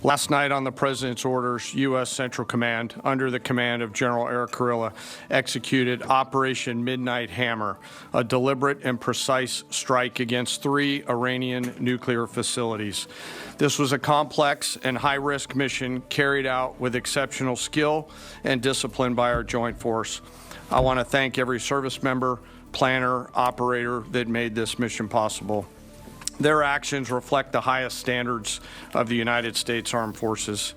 Last night, on the President's orders, U.S. Central Command, under the command of General Eric Kurilla, executed Operation Midnight Hammer, a deliberate and precise strike against 3 Iranian nuclear facilities. This was a complex and high-risk mission carried out with exceptional skill and discipline by our joint force. I want to thank every service member, planner, operator that made this mission possible. Their actions reflect the highest standards of the United States Armed Forces.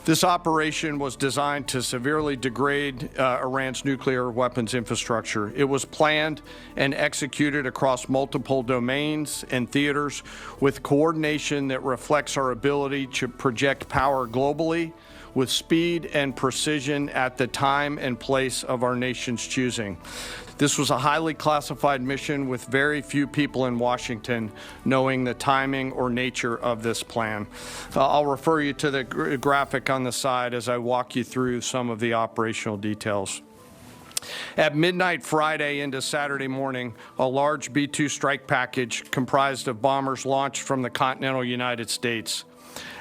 This operation was designed to severely degrade Iran's nuclear weapons infrastructure. It was planned and executed across multiple domains and theaters with coordination that reflects our ability to project power globally with speed and precision at the time and place of our nation's choosing. This was a highly classified mission with very few people in Washington knowing the timing or nature of this plan. I'll refer you to the graphic on the side as I walk you through some of the operational details. At midnight Friday into Saturday morning, a large B-2 strike package comprised of bombers launched from the continental United States.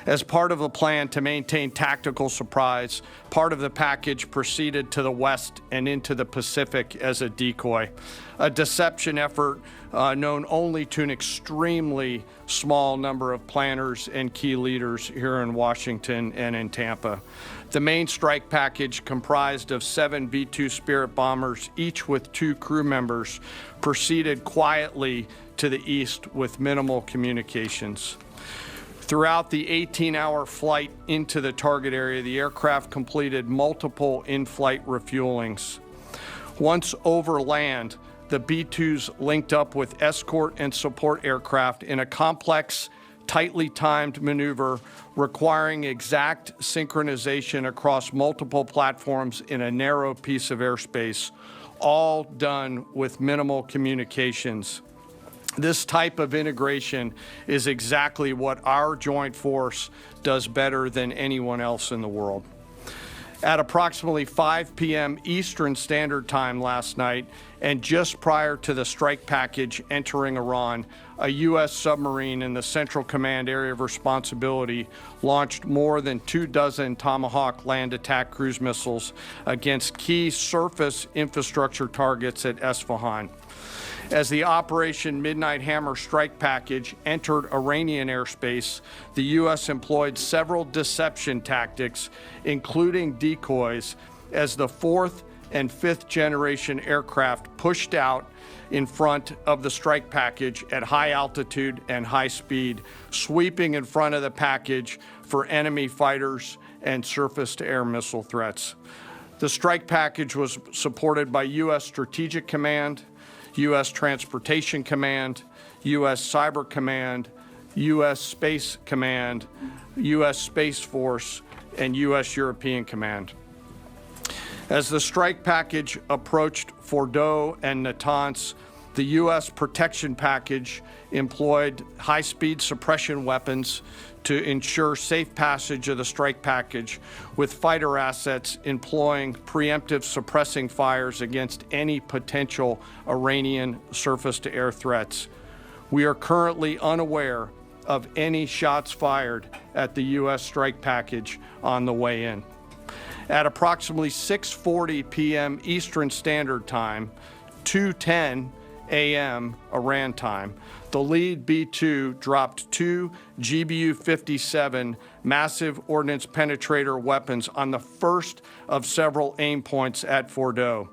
As part of the plan to maintain tactical surprise, part of the package proceeded to the west and into the Pacific as a decoy, a deception effort known only to an extremely small number of planners and key leaders here in Washington and in Tampa. The main strike package, comprised of 7 B-2 Spirit bombers, each with 2 crew members, proceeded quietly to the east with minimal communications. Throughout the 18-hour flight into the target area, the aircraft completed multiple in-flight refuelings. Once over land, the B-2s linked up with escort and support aircraft in a complex, tightly timed maneuver requiring exact synchronization across multiple platforms in a narrow piece of airspace, all done with minimal communications. This type of integration is exactly what our joint force does better than anyone else in the world. At approximately 5 p.m. Eastern Standard Time last night, and just prior to the strike package entering Iran, a U.S. submarine in the Central Command area of responsibility launched more than 24 Tomahawk land attack cruise missiles against key surface infrastructure targets at Isfahan. As the Operation Midnight Hammer strike package entered Iranian airspace, the U.S. employed several deception tactics, including decoys, as the 4th and 5th generation aircraft pushed out in front of the strike package at high altitude and high speed, sweeping in front of the package for enemy fighters and surface-to-air missile threats. The strike package was supported by U.S. Strategic Command, U.S. Transportation Command, U.S. Cyber Command, U.S. Space Command, U.S. Space Force, and U.S. European Command. As the strike package approached Fordo and Natanz, the U.S. protection package employed high-speed suppression weapons to ensure safe passage of the strike package, with fighter assets employing preemptive suppressing fires against any potential Iranian surface-to-air threats. We are currently unaware of any shots fired at the U.S. strike package on the way in. At approximately 6:40 p.m. Eastern Standard Time, 2:10 a.m. Iran time, the lead B-2 dropped 2 GBU-57 massive ordnance penetrator weapons on the first of several aim points at Fordo.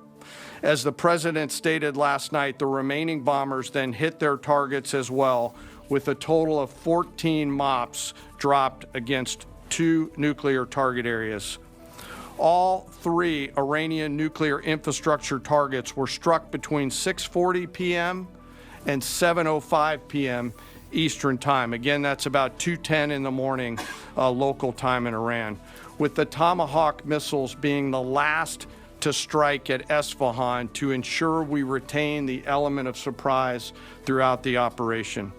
As the President stated last night, the remaining bombers then hit their targets as well, with a total of 14 MOPs dropped against 2 nuclear target areas. All 3 Iranian nuclear infrastructure targets were struck between 6:40 p.m. and 7:05 p.m. Eastern Time. Again, that's about 2:10 in the morning local time in Iran, with the Tomahawk missiles being the last to strike at Isfahan to ensure we retain the element of surprise throughout the operation.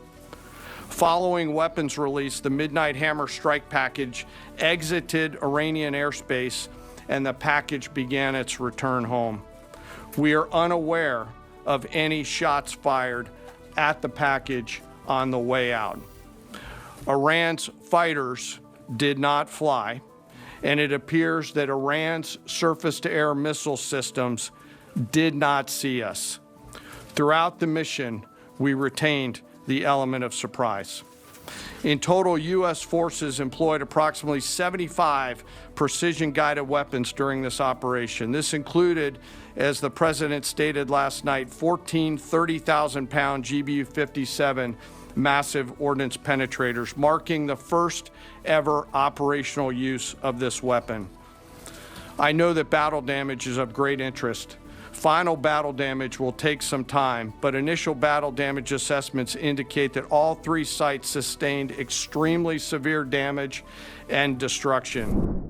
Following weapons release, the Midnight Hammer strike package exited Iranian airspace and the package began its return home. We are unaware of any shots fired at the package on the way out. Iran's fighters did not fly, and it appears that Iran's surface-to-air missile systems did not see us. Throughout the mission, we retained the element of surprise. In total, U.S. forces employed approximately 75 precision-guided weapons during this operation. This included, as the President stated last night, 14 30,000-pound GBU-57 massive ordnance penetrators, marking the first ever operational use of this weapon. I know that battle damage is of great interest. Final battle damage will take some time, but initial battle damage assessments indicate that all three sites sustained extremely severe damage and destruction.